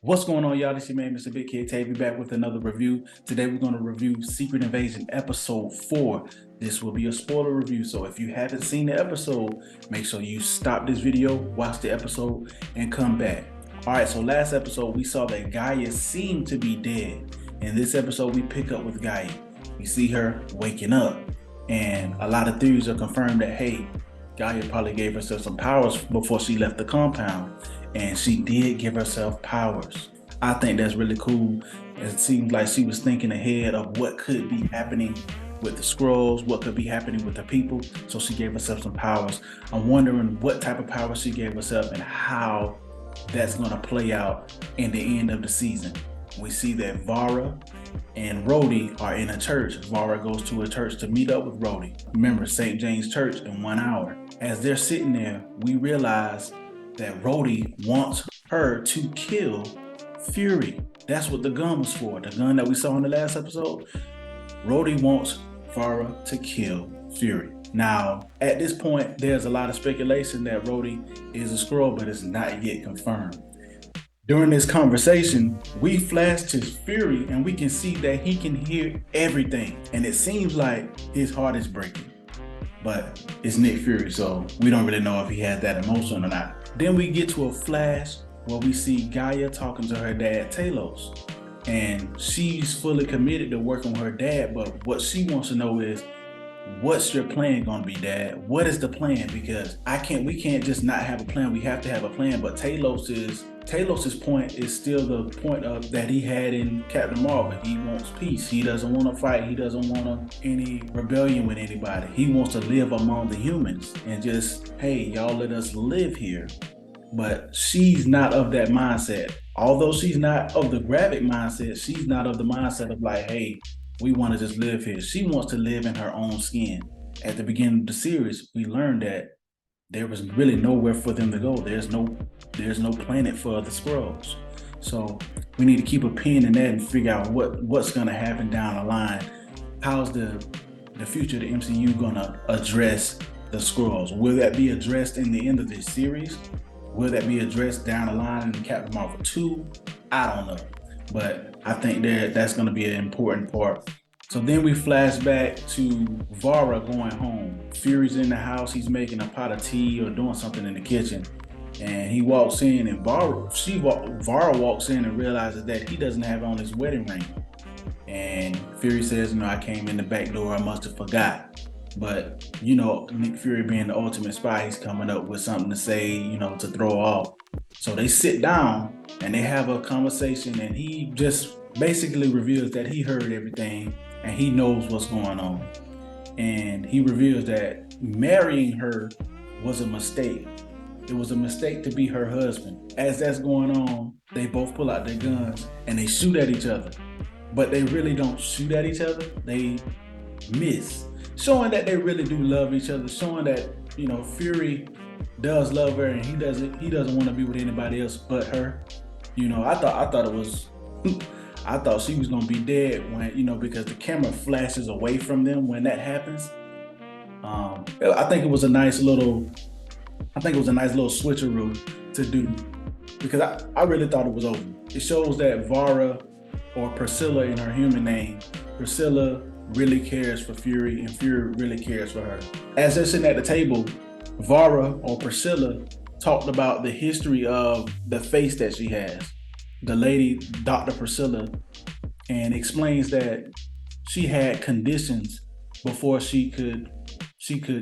What's going on, y'all? This your man, Mr. Big Kid TAVIE, back with another review. Today, we're going to review Secret Invasion Episode 4. This will be a spoiler review, so if you haven't seen the episode, make sure you stop this video, watch the episode, and come back. All right, so last episode, we saw that Giah seemed to be dead. In this episode, we pick up with Giah. We see her waking up, and a lot of theories are confirmed that, hey, Giah probably gave herself some powers before she left the compound. And she did give herself powers. I think that's really cool. It seems like she was thinking ahead of what could be happening with the Skrulls, what could be happening with the people. So she gave herself some powers. I'm wondering what type of powers she gave herself and how that's going to play out in the end of the season. We see that Vara and Rhodey are in a church. Vara goes to a church to meet up with Rhodey. Remember, St. James Church in 1 hour. As they're sitting there, we realize that Rhodey wants her to kill Fury. That's what the gun was for. The gun that we saw in the last episode. Rhodey wants Vara to kill Fury. Now, at this point, there's a lot of speculation that Rhodey is a Skrull, but it's not yet confirmed. During this conversation, we flash to Fury and we can see that he can hear everything. And it seems like his heart is breaking. But it's Nick Fury, so we don't really know if he has that emotion or not. Then we get to a flash where we see Giah talking to her dad, Talos. And she's fully committed to working with her dad, but what she wants to know is, what's your plan gonna be, Dad? What is the plan? Because we can't just not have a plan. We have to have a plan. But Talos's point is still the point of that he had in Captain Marvel. He wants peace. He doesn't want to fight. He doesn't want any rebellion with anybody. He wants to live among the humans and just, hey, y'all let us live here. But she's not of that mindset. Although she's not of the Gravik mindset, she's not of the mindset of like, hey, we want to just live here. She wants to live in her own skin. At the beginning of the series, we learned that there was really nowhere for them to go. There's no planet for the Skrulls. So we need to keep a pin in that and figure out what's going to happen down the line. How's the future of the MCU going to address the Skrulls? Will that be addressed in the end of this series? Will that be addressed down the line in Captain Marvel 2? I don't know. But I think that's going to be an important part. So then we flash back to Vara going home. Fury's in the house. He's making a pot of tea or doing something in the kitchen. And he walks in and Vara walks in and realizes that he doesn't have on his wedding ring. And Fury says, I came in the back door. I must have forgot. But, Nick Fury being the ultimate spy, he's coming up with something to say, to throw off. So they sit down and they have a conversation, and he just basically reveals that he heard everything and he knows what's going on. And he reveals that marrying her was a mistake. It was a mistake to be her husband. As that's going on, they both pull out their guns and they shoot at each other. But they really don't shoot at each other. They miss. Showing that they really do love each other, showing that, Fury does love her and he doesn't want to be with anybody else but her. I thought she was gonna be dead when, because the camera flashes away from them when that happens. I think it was a nice little switcheroo to do, because I really thought it was over. It shows that Vara, or Priscilla in her human name, Priscilla really cares for Fury and Fury really cares for her. As they're sitting at the table, Vara, or Priscilla, talked about the history of the face that she has. The lady, Dr. Priscilla, and explains that she had conditions before she could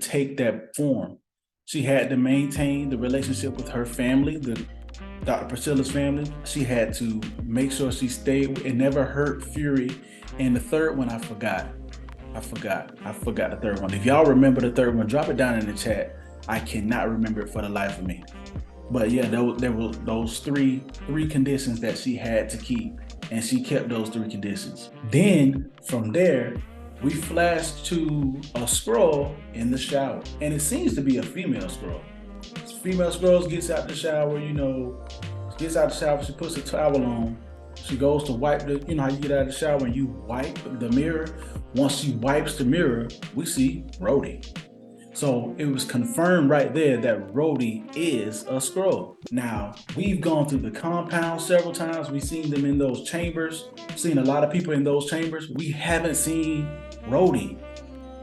take that form. She had to maintain the relationship with her family, Dr. Priscilla's family. She had to make sure she stayed and never hurt Fury. And the third one, I forgot the third one. If y'all remember the third one, drop it down in the chat. I cannot remember it for the life of me. But yeah, there were those three conditions that she had to keep, and she kept those 3 conditions. Then from there, we flash to a Skrull in the shower, and it seems to be a female Skrull. Female Skrull gets out the shower, she puts a towel on. She goes to wipe how you get out of the shower and you wipe the mirror. Once she wipes the mirror, we see Rhodey. So it was confirmed right there that Rhodey is a Skrull. Now, we've gone through the compound several times. We've seen them in those chambers, seen a lot of people in those chambers. We haven't seen Rhodey.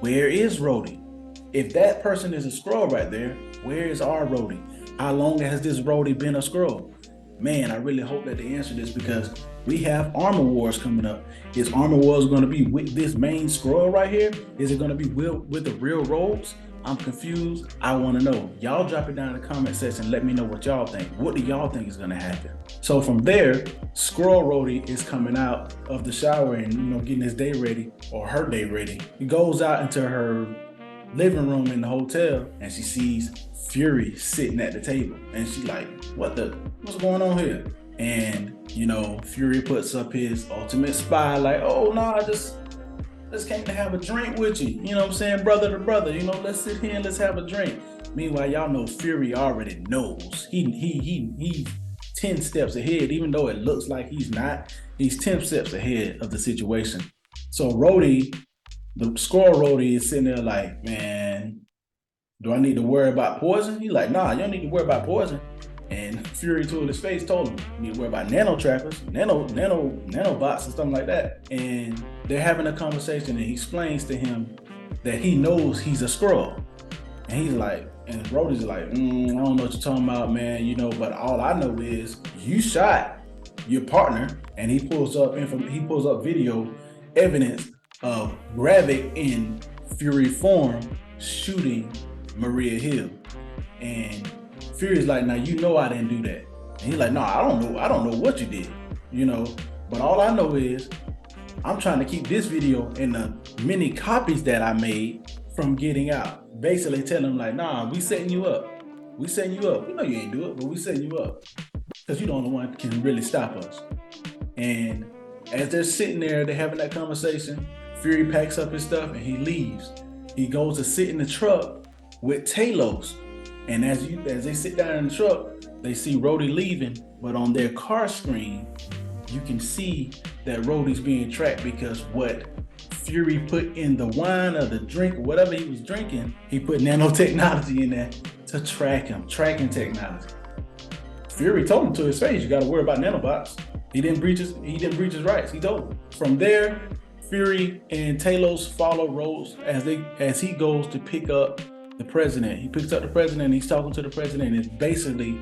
Where is Rhodey? If that person is a Skrull right there, where is our Rhodey? How long has this Rhodey been a Skrull? Man, I really hope that they answer this, because we have Armor Wars coming up. Is Armor Wars going to be with this main Skrull right here? Is it going to be with the real rogues? I'm confused. I want to know. Y'all drop it down in the comment section. Let me know what y'all think. What do y'all think is going to happen? So from there, Skrull Rhodey is coming out of the shower and, getting his day ready, or her day ready. He goes out into her living room in the hotel, and she sees Fury sitting at the table, and she's like, what's going on here? And Fury puts up his ultimate spy, like, oh no, I just came to have a drink with you, you know what I'm saying, brother to brother, let's sit here and let's have a drink. Meanwhile, y'all know Fury already knows. He's 10 steps ahead, even though it looks like he's not. He's 10 steps ahead of the situation. So Rhodey, the Skrull Rhodey, is sitting there like, man, do I need to worry about poison? He's like, nah, you don't need to worry about poison. And Fury to his face told him, you need to worry about nano trackers, nanobots and something like that. And they're having a conversation, and he explains to him that he knows he's a Skrull. And he's like, and Rhodey's like, I don't know what you're talking about, man, but all I know is you shot your partner. And he pulls up video evidence of Gravik in Fury form shooting Maria Hill. And Fury's like, now I didn't do that. And he's like, no, I don't know what you did, but all I know is I'm trying to keep this video and the many copies that I made from getting out. Basically telling him like, nah, we setting you up. We know you ain't do it, but we setting you up, because you're the only one that can really stop us. And as they're sitting there, they're having that conversation, Fury packs up his stuff and he leaves. He goes to sit in the truck with Talos. And as they sit down in the truck, they see Rhodey leaving, but on their car screen, you can see that Rhodey's being tracked, because what Fury put in the wine or the drink or whatever he was drinking, he put nanotechnology in there to track him, tracking technology. Fury told him to his face, you got to worry about nanobots. He didn't breach his rights. He told him. From there, Fury and Talos follow Rose as he goes to pick up the president. He picks up the president and he's talking to the president, and it's basically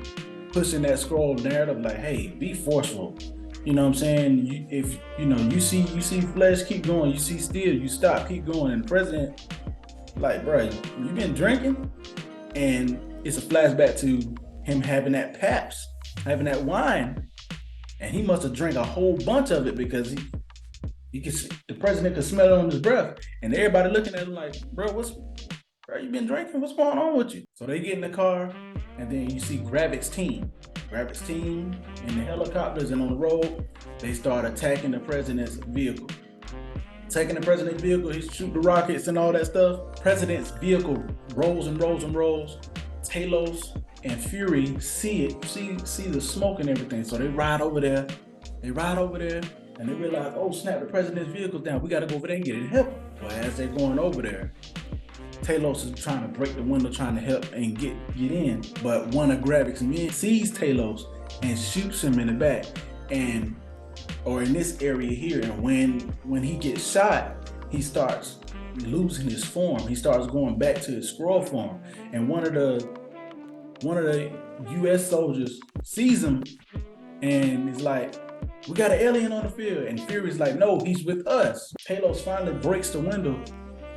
pushing that Skrull narrative like, hey, be forceful. You know what I'm saying? If you see flesh, keep going. You see steel, you stop, keep going. And the president, like, bro, you been drinking? And it's a flashback to him having that Pabst, having that wine. And he must have drank a whole bunch of it, because the president could smell it on his breath. And everybody looking at him like, bro, you been drinking? What's going on with you? So they get in the car, and then you see Gravik's team in the helicopters and on the road. They start attacking the president's vehicle. He shoot the rockets and all that stuff. President's vehicle rolls and rolls and rolls. Talos and Fury see the smoke and everything. So they ride over there, and they realize, oh snap, the president's vehicle's down. We gotta go over there and get it and help him. Well, as they're going over there, Talos is trying to break the window, trying to help and get in. But one of Gravik's men sees Talos and shoots him in the back, or in this area here. And when he gets shot, he starts losing his form. He starts going back to his Skrull form. And one of the US soldiers sees him and is like, we got an alien on the field. And Fury's like, no, he's with us. Talos finally breaks the window.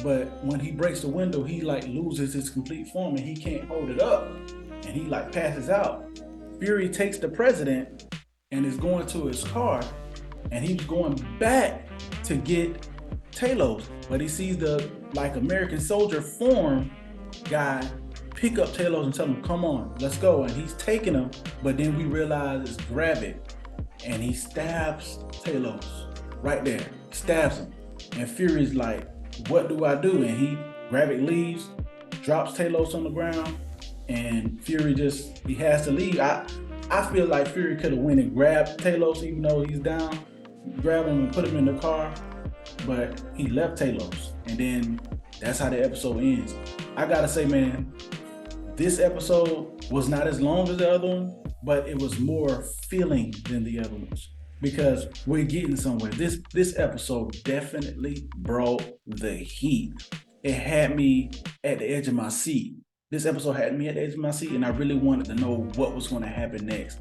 But when he breaks the window, he loses his complete form and he can't hold it up. And he passes out. Fury takes the president and is going to his car, and he's going back to get Talos. But he sees the American soldier form guy pick up Talos and tell him, come on, let's go. And he's taking him, but then we realize it's Gravik, and he stabs Talos right there. He stabs him. And Fury's like, what do I do? And Gravik leaves, drops Talos on the ground, and Fury he has to leave. I feel like Fury could have went and grabbed Talos, even though he's down, grab him and put him in the car, but he left Talos. And then That's how the episode ends. I gotta say, man, this episode was not as long as the other one, but it was more feeling than the other ones because we're getting somewhere. This episode definitely brought the heat. It had me at the edge of my seat. This episode had me at the edge of my seat, and I really wanted to know what was going to happen next.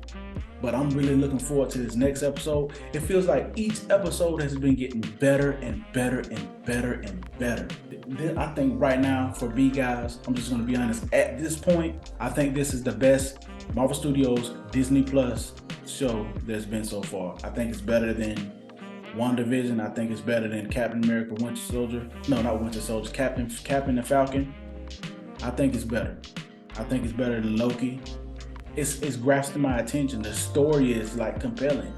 But I'm really looking forward to this next episode. It feels like each episode has been getting better and better and better and better. I think right now for me, guys, I'm just going to be honest. At this point, I think this is the best Marvel Studios Disney Plus show that's been so far. I think it's better than WandaVision. I think it's better than Captain America, Winter Soldier. No, not Winter Soldier. Captain and Falcon. I think it's better. I think it's better than Loki. It's grasping my attention. The story is like compelling.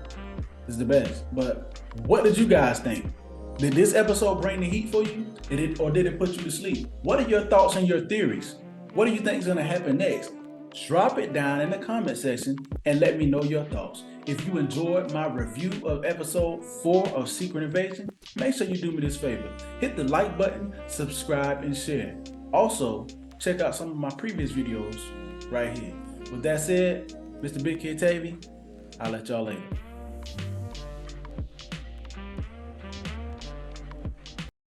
It's the best. But what did you guys think? Did this episode bring the heat for you? Or did it put you to sleep? What are your thoughts and your theories? What do you think is going to happen next? Drop it down in the comment section and let me know your thoughts. If you enjoyed my review of episode 4 of Secret Invasion, make sure you do me this favor. Hit the like button, subscribe, and share. Also, check out some of my previous videos right here. With that said, Mr. Big Kid TAVIE, I'll let y'all later.